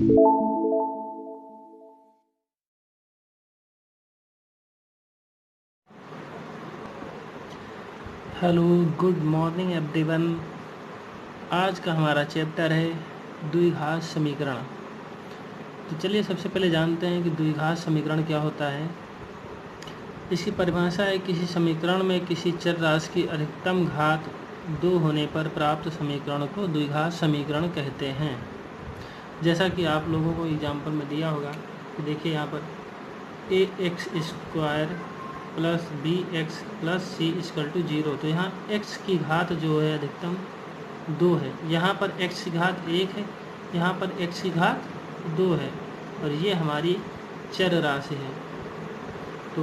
Hello, good morning everyone. आज का हमारा चैप्टर है द्विघात समीकरण। तो चलिए सबसे पहले जानते हैं कि द्विघात समीकरण क्या होता है। इसकी परिभाषा है किसी समीकरण में किसी चर राशि की अधिकतम घात 2 होने पर प्राप्त समीकरण को द्विघात समीकरण कहते हैं। जैसा कि आप लोगों को एग्जाम्पल में दिया होगा कि देखिए यहाँ पर a x square plus b x plus c equal to 0। तो यहाँ x की घात जो है अधिकतम 2 है, यहाँ पर x की घात 1 है, यहाँ पर x की घात 2 है और ये हमारी चर राशि है। तो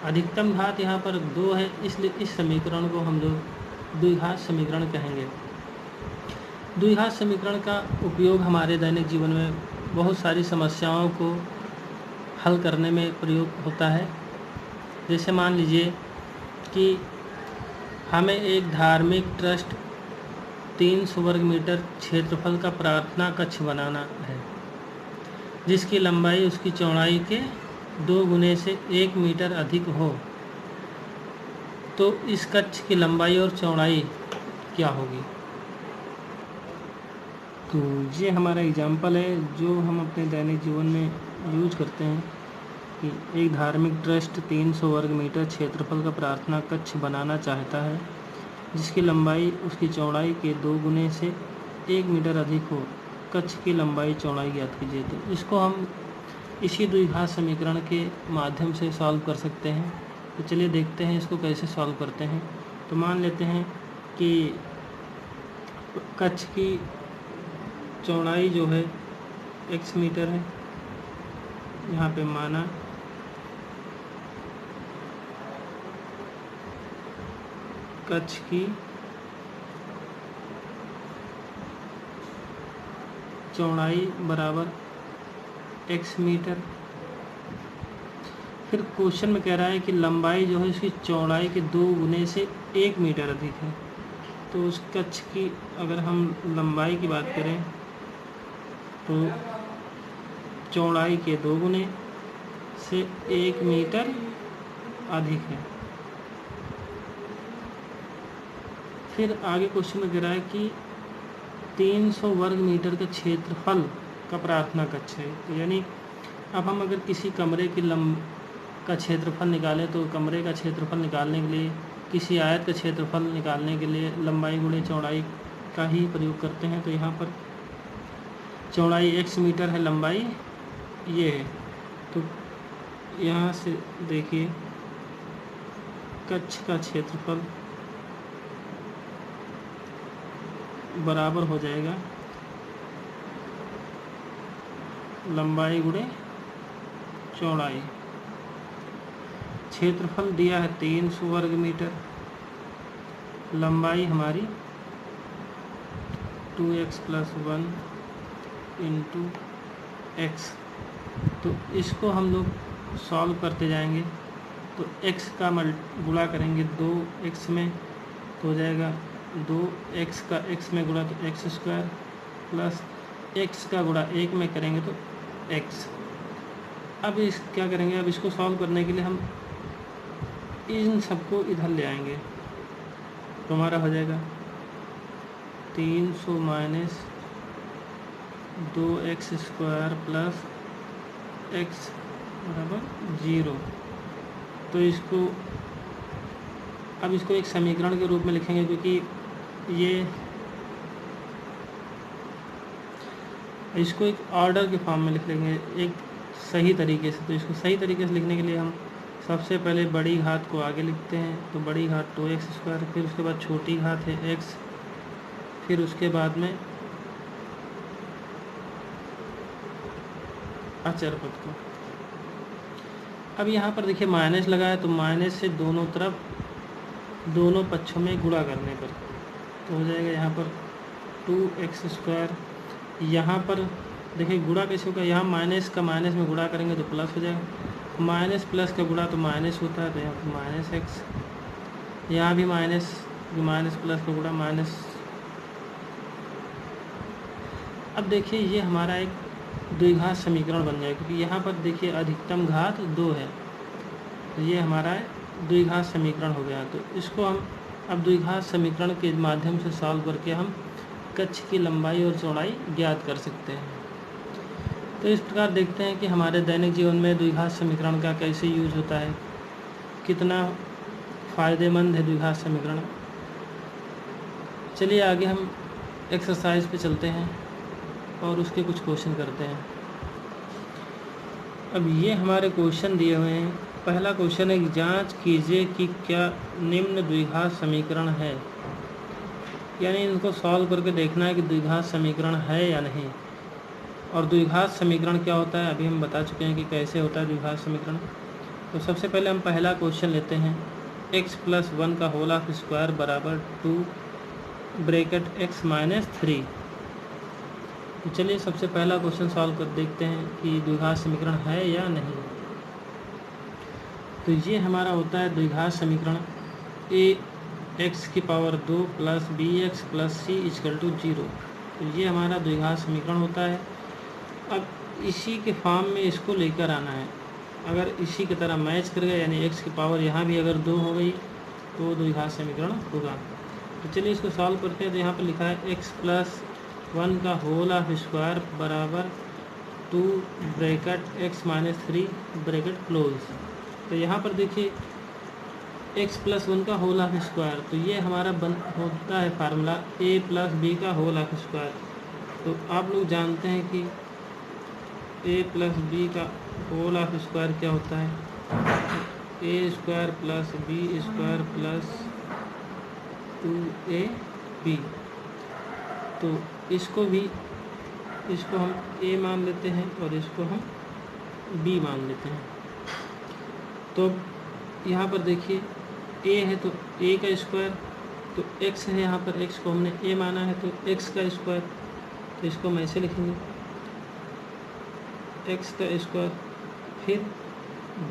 अधिकतम घात यहाँ पर 2 है, इसलिए इस समीकरण को हम लोग द्विघात समीकरण कहेंगे। द्विघात समीकरण का उपयोग हमारे दैनिक जीवन में बहुत सारी समस्याओं को हल करने में प्रयोग होता है। जैसे मान लीजिए कि हमें एक धार्मिक ट्रस्ट 300 वर्ग मीटर क्षेत्रफल का प्रार्थना कक्ष बनाना है, जिसकी लंबाई उसकी चौड़ाई के 2 गुने से 1 मीटर अधिक हो। तो इस कक्ष की लंबाई और चौड़ाई क्या होगी? तो ये हमारा एग्जाम्पल है जो हम अपने दैनिक जीवन में यूज करते हैं कि एक धार्मिक ट्रस्ट 300 वर्ग मीटर क्षेत्रफल का प्रार्थना कक्ष बनाना चाहता है, जिसकी लंबाई उसकी चौड़ाई के 2 गुने से 1 मीटर अधिक हो। कक्ष की लंबाई चौड़ाई ज्ञात कीजिए। तो इसको हम इसी द्विघात समीकरण के माध्यम से सॉल्व कर सकते हैं। तो चलिए देखते हैं इसको कैसे सॉल्व करते हैं। तो मान लेते हैं कि कक्ष की चौड़ाई जो है x मीटर है, यहाँ पे माना कक्ष की चौड़ाई बराबर x मीटर। फिर क्वेश्चन में कह रहा है कि लंबाई जो है इसकी चौड़ाई के 2 गुने से 1 मीटर अधिक है। तो उस कक्ष की अगर हम लंबाई की बात करें तो चौड़ाई के 2 गुने से 1 मीटर अधिक है। फिर आगे क्वेश्चन में कह रहा है कि 300 वर्ग मीटर का क्षेत्रफल का प्रार्थना कक्ष है। तो यानी अब हम अगर किसी कमरे की का क्षेत्रफल निकालें तो कमरे का क्षेत्रफल निकालने के लिए, किसी आयत का क्षेत्रफल निकालने के लिए लंबाई गुणे चौड़ाई का ही प्रयोग करते हैं। तो यहाँ पर चौड़ाई x मीटर है, लंबाई ये है। तो यहाँ से देखिए कक्ष का क्षेत्रफल बराबर हो जाएगा लंबाई गुणे चौड़ाई। क्षेत्रफल दिया है 300 वर्ग मीटर, लंबाई हमारी 2x + 1 × x। तो इसको हम लोग सॉल्व करते जाएंगे। तो x का गुणा करेंगे 2x में तो हो जाएगा 2x का x में गुणा तो x² प्लस x का गुणा 1 में करेंगे तो x। अब इस क्या करेंगे, अब इसको सॉल्व करने के लिए हम इन सबको इधर ले आएंगे। तो हमारा हो जाएगा 300 माइनस 2x² प्लस x बराबर 0। तो अब इसको एक समीकरण के रूप में लिखेंगे, क्योंकि ये इसको एक ऑर्डर के फॉर्म में लिख लेंगे एक सही तरीके से। तो इसको सही तरीके से लिखने के लिए हम सबसे पहले बड़ी घात को आगे लिखते हैं। तो बड़ी घात 2x², फिर उसके बाद छोटी घात है x, फिर उसके बाद में अचर पद को। अब यहाँ पर देखिए माइनस लगा है, तो माइनस से दोनों तरफ दोनों पक्षों में गुणा करने पर तो हो जाएगा यहाँ पर 2x²। यहाँ पर देखिए गुणा कैसे होगा, यहाँ माइनस का माइनस में गुणा करेंगे तो प्लस हो जाएगा, माइनस प्लस का गुणा तो माइनस होता है, तो यहाँ पर -x। यहाँ भी माइनस प्लस का गुणा माइनस। अब देखिए ये हमारा एक द्विघात समीकरण बन जाएगा, क्योंकि यहाँ पर देखिए अधिकतम घात 2 है, तो ये हमारा द्विघात समीकरण हो गया। तो इसको हम अब द्विघात समीकरण के माध्यम से सॉल्व करके हम कक्ष की लंबाई और चौड़ाई ज्ञात कर सकते हैं। तो इस प्रकार देखते हैं कि हमारे दैनिक जीवन में द्विघात समीकरण का कैसे यूज होता है, कितना फ़ायदेमंद है द्विघात समीकरण। चलिए आगे हम एक्सरसाइज पे चलते हैं और उसके कुछ क्वेश्चन करते हैं। अब ये हमारे क्वेश्चन दिए हुए हैं। पहला क्वेश्चन है कि जांच कीजिए कि क्या निम्न द्विघात समीकरण है, यानी इनको सॉल्व करके देखना है कि द्विघात समीकरण है या नहीं। और द्विघात समीकरण क्या होता है अभी हम बता चुके हैं कि कैसे होता है द्विघात समीकरण। तो सबसे पहले हम पहला क्वेश्चन लेते हैं, x+1 का होल ऑफ स्क्वायर बराबर 2 ब्रैकेट x - 3। तो चलिए सबसे पहला क्वेश्चन सॉल्व कर देखते हैं कि द्विघात समीकरण है या नहीं। तो ये हमारा होता है द्विघात समीकरण ax⁴ 2 + bx + c = 0। तो ये हमारा द्विघात समीकरण होता है। अब इसी के फॉर्म में इसको लेकर आना है। अगर इसी की तरह मैच कर गया, यानी x की पावर यहाँ भी अगर 2 हो गई तो द्विघात समीकरण होगा। तो चलिए इसको सॉल्व करते हैं। तो यहाँ पर लिखा है x+1 का होल ऑफ स्क्वायर बराबर 2 ब्रैकेट x - 3 ब्रैकेट क्लोज। तो यहाँ पर देखिए x+1 का होल ऑफ स्क्वायर, तो ये हमारा होता है फार्मूला a + b का होल ऑफ स्क्वायर। तो आप लोग जानते हैं कि a + b का होल ऑफ स्क्वायर क्या होता है, a² + b² + 2ab। तो इसको हम a मान लेते हैं और इसको हम b मान लेते हैं। तो यहाँ पर देखिए a है तो a का स्क्वायर, तो x है, यहाँ पर x को हमने a माना है तो x का स्क्वायर, तो इसको हम ऐसे लिखेंगे x का स्क्वायर। फिर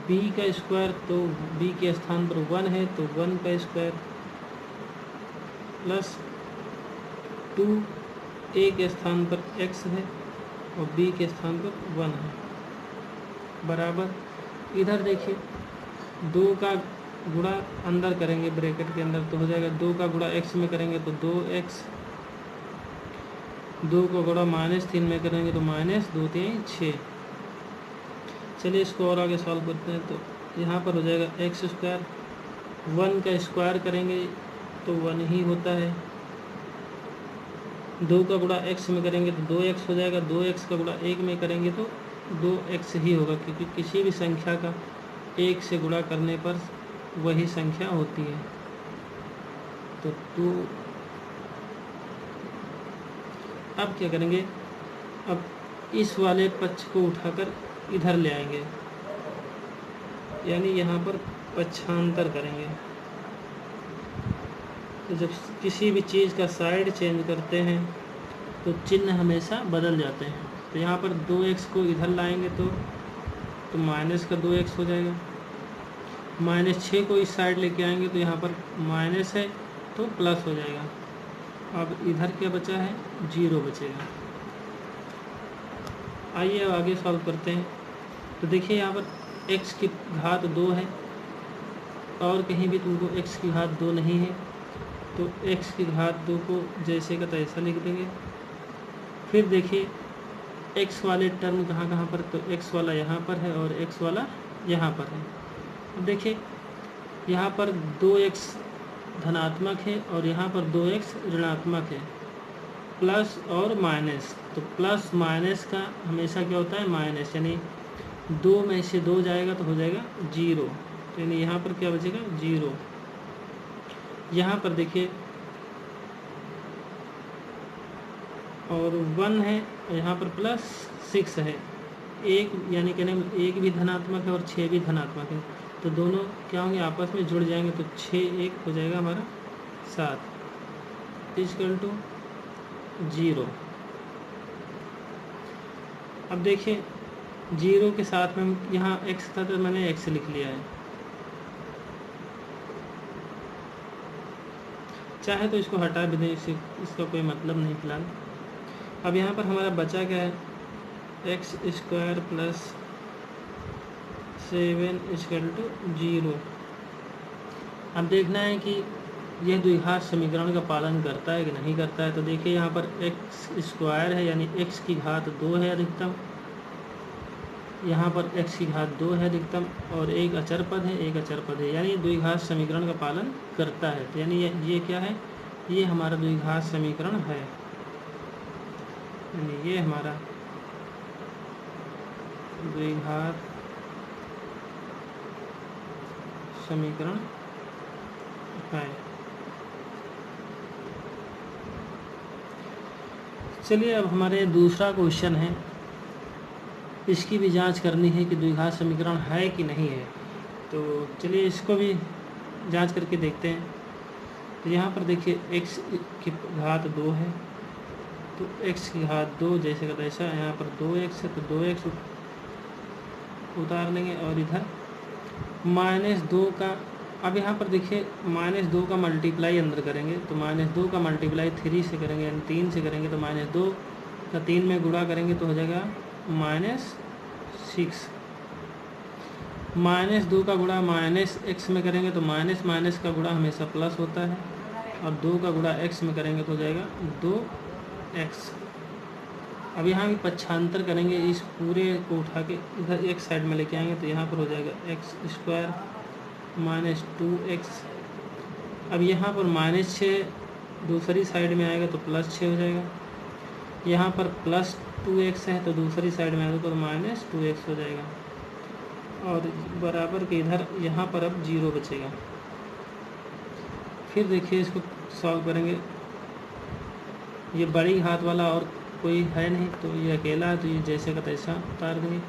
b का स्क्वायर, तो b के स्थान पर 1 है तो 1 का स्क्वायर प्लस 2 a के स्थान पर x है और b के स्थान पर 1 है बराबर। इधर देखिए 2 का गुणा अंदर करेंगे ब्रैकेट के अंदर तो हो जाएगा 2 का गुणा x में करेंगे तो 2x, 2 का गुणा -3 में करेंगे तो -2 × 3 = 6। चलिए इसको और आगे सॉल्व करते हैं। तो यहाँ पर हो जाएगा x², 1 का स्क्वायर करेंगे तो 1 ही होता है, 2 का गुणा x में करेंगे तो 2x हो जाएगा, 2x का गुणा 1 में करेंगे तो 2x ही होगा, क्योंकि किसी भी संख्या का 1 से गुणा करने पर वही संख्या होती है। तो 2 अब क्या करेंगे, अब इस वाले पक्ष को उठाकर इधर ले आएंगे, यानी यहाँ पर पक्षांतर करेंगे। तो जब किसी भी चीज़ का साइड चेंज करते हैं तो चिन्ह हमेशा बदल जाते हैं। तो यहाँ पर 2x को इधर लाएंगे तो माइनस का 2x हो जाएगा, -6 को इस साइड लेके आएंगे तो यहाँ पर माइनस है तो प्लस हो जाएगा। अब इधर क्या बचा है, 0 बचेगा। आइए अब आगे सॉल्व करते हैं। तो देखिए यहाँ पर x की घात 2 है और कहीं भी तुमको x की घात 2 नहीं है, तो x की घात 2 को जैसे का तैसा लिख देंगे। फिर देखिए x वाले टर्म कहाँ पर, तो x वाला यहाँ पर है और x वाला यहाँ पर है। अब देखिए यहाँ पर 2x धनात्मक है और यहाँ पर 2x ऋणात्मक है, प्लस और माइनस। तो प्लस माइनस का हमेशा क्या होता है, माइनस, यानी 2 में से 2 जाएगा तो हो जाएगा 0, तो यानी यहाँ पर क्या बचेगा, 0। यहाँ पर देखिए और 1 है और यहाँ पर +6 है, 1 यानी कहने में 1 भी धनात्मक है और 6 भी धनात्मक है, तो दोनों क्या होंगे, आपस में जुड़ जाएंगे तो 6 1 हो जाएगा हमारा 7 = 0। अब देखिए 0 के साथ में हम यहाँ x था तो मैंने x लिख लिया है, चाहे तो इसको हटा भी दें, इसका कोई मतलब नहीं फिलहाल। अब यहाँ पर हमारा बचा क्या है, एक्स स्क्वायर प्लस 7 = 0। अब देखना है कि यह द्विघात समीकरण का पालन करता है कि नहीं करता है। तो देखिए यहाँ पर एक्स स्क्वायर है यानी x की घात 2 है अधिकतम, यहाँ पर x की घात 2 है अधिकतम, और एक अचर पद है, एक अचर पद है, यानी द्विघात समीकरण का पालन करता है। तो यानी ये क्या है, ये हमारा द्विघात समीकरण है, यानी ये हमारा द्विघात समीकरण है। चलिए अब हमारे दूसरा क्वेश्चन है, इसकी भी जांच करनी है कि द्विघात समीकरण है कि नहीं है। तो चलिए इसको भी जांच करके देखते हैं। तो यहाँ पर देखिए x की घात 2 है, तो x की घात 2 जैसे का तैसा, यहाँ पर 2x है तो 2x उतार लेंगे, और इधर -2 का, अब यहाँ पर देखिए -2 का मल्टीप्लाई अंदर करेंगे, तो -2 का मल्टीप्लाई 3 से करेंगे यानी 3 से करेंगे, तो -2 का 3 में गुणा करेंगे तो हो जाएगा -6। -2 का गुणा -x में करेंगे तो माइनस का गुणा हमेशा प्लस होता है, और 2 का गुणा x में करेंगे तो हो जाएगा 2x। अब यहाँ भी पक्षांतर करेंगे, इस पूरे को उठा के इधर एक साइड में लेके आएंगे, तो यहाँ पर हो जाएगा x² -2x। अब यहाँ पर -6 दूसरी साइड में आएगा तो +6 हो जाएगा, यहाँ पर +2x है तो दूसरी साइड में आएगा तो -2x हो जाएगा, और बराबर के इधर यहाँ पर अब 0 बचेगा। फिर देखिए इसको सॉल्व करेंगे, ये बड़ी घात वाला और कोई है नहीं, तो ये अकेला है, तो ये जैसे का तैसा उतार देंगे।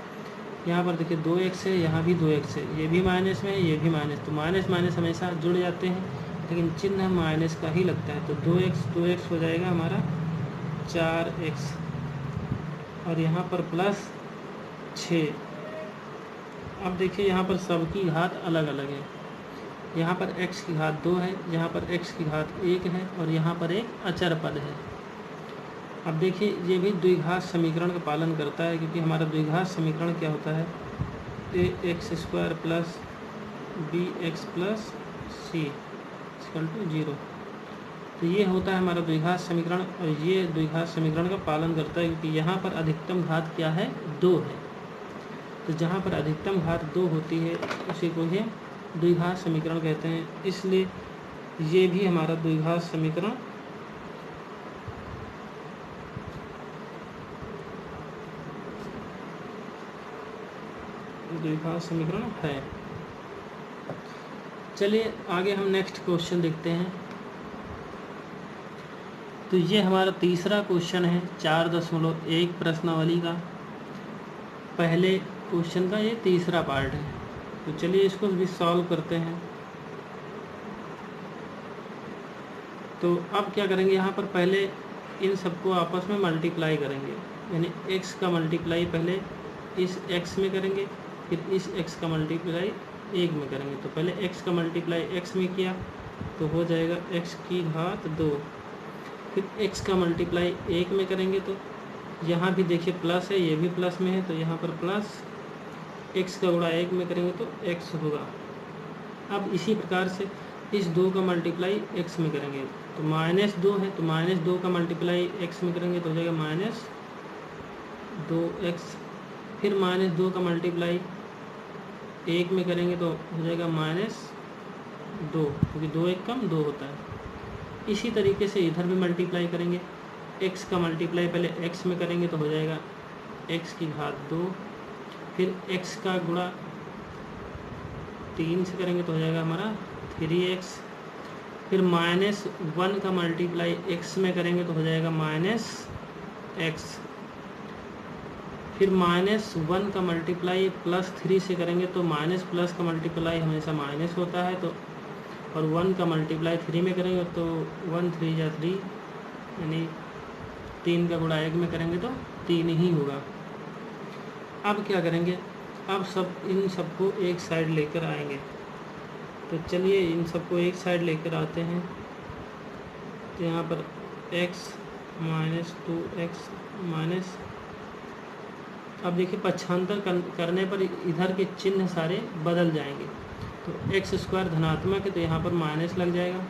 यहाँ पर देखिए 2x है, यहाँ भी 2x है, ये भी माइनस में है, ये भी माइनस, तो माइनस माइनस हमेशा जुड़ जाते हैं, लेकिन चिन्ह माइनस का ही लगता है। तो 2x हो जाएगा हमारा 4x, और यहाँ पर +6। अब देखिए यहाँ पर सबकी घात अलग अलग है, यहाँ पर x की घात 2 है, यहाँ पर x की घात 1 है, और यहाँ पर एक अचर पद है। अब देखिए ये भी द्विघात समीकरण का पालन करता है, क्योंकि हमारा द्विघात समीकरण क्या होता है, ax² + bx + c = 0। तो ये होता है हमारा द्विघात समीकरण, और ये द्विघात समीकरण का पालन करता है, क्योंकि यहाँ पर अधिकतम घात क्या है, 2 है। तो जहाँ पर अधिकतम घात 2 होती है उसी को ही द्विघात समीकरण कहते हैं, इसलिए ये भी हमारा द्विघात समीकरण है। चलिए आगे हम नेक्स्ट क्वेश्चन देखते हैं। तो ये हमारा तीसरा क्वेश्चन है 4.1 प्रश्नावली का, पहले क्वेश्चन का ये तीसरा पार्ट है। तो चलिए इसको भी सॉल्व करते हैं। तो अब क्या करेंगे, यहाँ पर पहले इन सबको आपस में मल्टीप्लाई करेंगे, यानी x का मल्टीप्लाई पहले इस x में करेंगे, फिर इस x का मल्टीप्लाई 1 में करेंगे। तो पहले x का मल्टीप्लाई x में किया तो हो जाएगा x की घात 2, फिर x का मल्टीप्लाई 1 में करेंगे तो यहाँ भी देखिए प्लस है, ये भी प्लस में है, तो यहाँ पर प्लस x का गुणा 1 में करेंगे तो x होगा। अब इसी प्रकार से इस 2 का मल्टीप्लाई x में करेंगे तो -2 है, तो -2 का मल्टीप्लाई x में करेंगे तो हो जाएगा -2x, फिर -2 का मल्टीप्लाई 1 में करेंगे तो हो जाएगा -2, क्योंकि 2 1 कम 2 होता है। इसी तरीके से इधर भी मल्टीप्लाई करेंगे, x का मल्टीप्लाई पहले x में करेंगे तो हो जाएगा x की घात 2, फिर x का गुणा 3 से करेंगे तो हो जाएगा हमारा 3x, फिर -1 का मल्टीप्लाई x में करेंगे तो हो जाएगा -x, फिर -1 का मल्टीप्लाई +3 से करेंगे तो माइनस प्लस का मल्टीप्लाई हमेशा माइनस होता है, तो और 1 का मल्टीप्लाई 3 में करेंगे तो 1 3 या 3, यानी 3 का गुणा 1 में करेंगे तो 3 ही होगा। अब क्या करेंगे, अब इन सबको एक साइड लेकर आएंगे। तो चलिए इन सबको एक साइड लेकर आते हैं। तो यहाँ पर x -2x अब देखिए पक्षांतर करने पर इधर के चिन्ह सारे बदल जाएंगे। तो एक्स स्क्वायर धनात्मक है तो यहाँ पर माइनस लग जाएगा,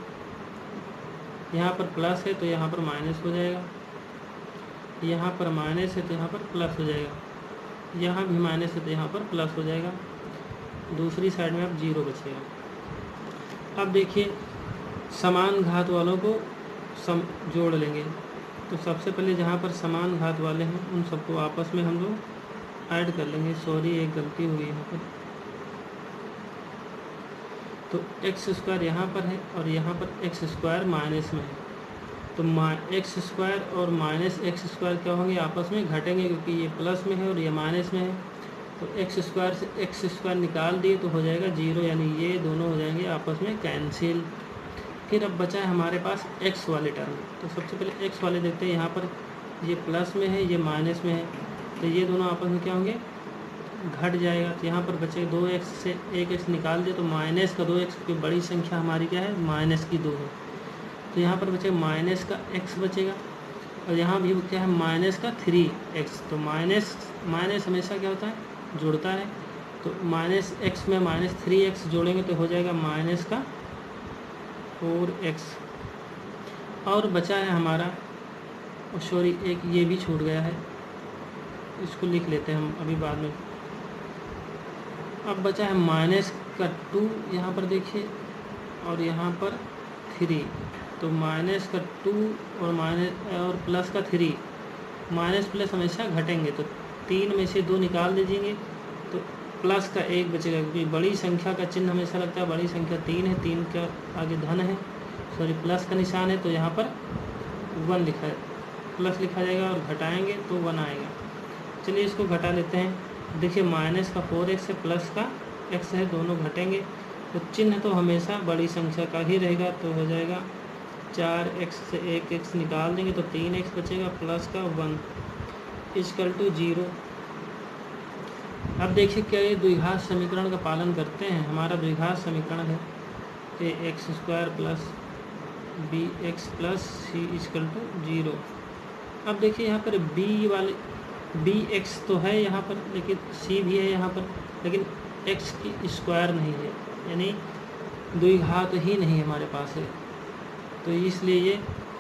यहाँ पर प्लस है तो यहाँ पर माइनस हो जाएगा, यहाँ पर माइनस है तो यहाँ पर प्लस हो जाएगा, यहाँ भी माइनस है तो यहाँ पर प्लस हो जाएगा, दूसरी साइड में अब जीरो बचेगा। अब देखिए समान घात वालों को जोड़ लेंगे। तो सबसे पहले जहाँ पर समान घात वाले हैं उन सबको आपस में हम लोग ऐड कर लेंगे। सॉरी, एक गलती हुई यहाँ पर। तो एक्स स्क्वायर यहाँ पर है और यहाँ पर एक्स स्क्वायर माइनस में है, तो एक्स स्क्वायर और माइनस एक्स स्क्वायर क्या होंगे, आपस में घटेंगे, क्योंकि ये प्लस में है और ये माइनस में है। तो एक्स स्क्वायर से एक्स स्क्वायर निकाल दिए तो हो जाएगा जीरो, यानी ये दोनों हो जाएंगे आपस में कैंसिल। फिर अब बचा है हमारे पास एक्स वाले टर्म। तो सबसे पहले एक्स वाले देखते हैं। यहाँ पर ये प्लस में है, ये माइनस में है, तो ये दोनों आपस में क्या होंगे, घट जाएगा। तो यहाँ पर बचे 2x से 1x निकाल दिए तो माइनस का 2x, की बड़ी संख्या हमारी क्या है, माइनस की 2 है। तो यहाँ पर बचेगा माइनस का x बचेगा, और यहाँ भी क्या है, माइनस का 3x। तो माइनस हमेशा क्या होता है, जुड़ता है। तो माइनस x में माइनस 3x जोड़ेंगे तो हो जाएगा माइनस का 4x। और बचा है हमारा, सॉरी एक ये भी छूट गया है, इसको लिख लेते हैं हम अभी बाद में। अब बचा है माइनस का 2 यहाँ पर देखिए, और यहाँ पर 3। तो माइनस का 2 और माइनस और प्लस का 3, माइनस प्लस हमेशा घटेंगे, तो 3 में से 2 निकाल दीजिएंगे तो प्लस का 1 बचेगा, क्योंकि बड़ी संख्या का चिन्ह हमेशा लगता है। बड़ी संख्या 3 है, 3 का आगे धन है, सॉरी प्लस का निशान है, तो यहाँ पर 1 लिखा है, प्लस लिखा जाएगा, और घटाएंगे तो 1 आएगा। चलिए इसको घटा लेते हैं। देखिए माइनस का 4x है, प्लस का x है, दोनों घटेंगे, तो चिन्ह तो हमेशा बड़ी संख्या का ही रहेगा। तो हो जाएगा 4x से 1x निकाल देंगे तो 3x बचेगा, प्लस का 1 इक्वल टू 0। अब देखिए क्या ये द्विघात समीकरण का पालन करते हैं। हमारा द्विघात समीकरण है ax square plus bx plus c equal to 0। अब देखिए यहाँ पर bx तो है यहाँ पर, लेकिन c भी है यहाँ पर, लेकिन x की स्क्वायर नहीं है, यानी द्विघात ही नहीं हमारे पास है। तो इसलिए ये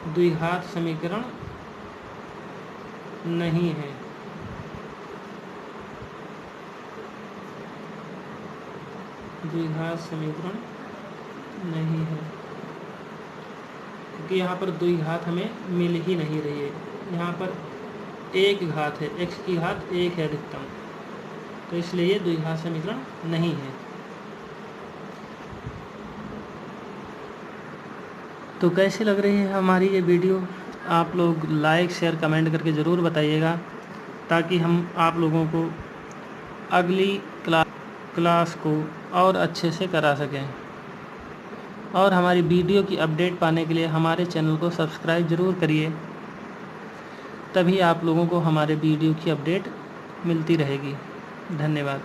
द्विघात समीकरण नहीं है। द्विघात समीकरण नहीं है, क्योंकि यहाँ पर द्विघात हमें मिल ही नहीं रही है। यहाँ पर एक घात है, x की घात 1 है अधिकतम, तो इसलिए ये द्विघात समीकरण नहीं है। तो कैसी लग रही है हमारी ये वीडियो, आप लोग लाइक शेयर कमेंट करके ज़रूर बताइएगा, ताकि हम आप लोगों को अगली क्लास को और अच्छे से करा सकें। और हमारी वीडियो की अपडेट पाने के लिए हमारे चैनल को सब्सक्राइब ज़रूर करिए, तभी आप लोगों को हमारे वीडियो की अपडेट मिलती रहेगी। धन्यवाद।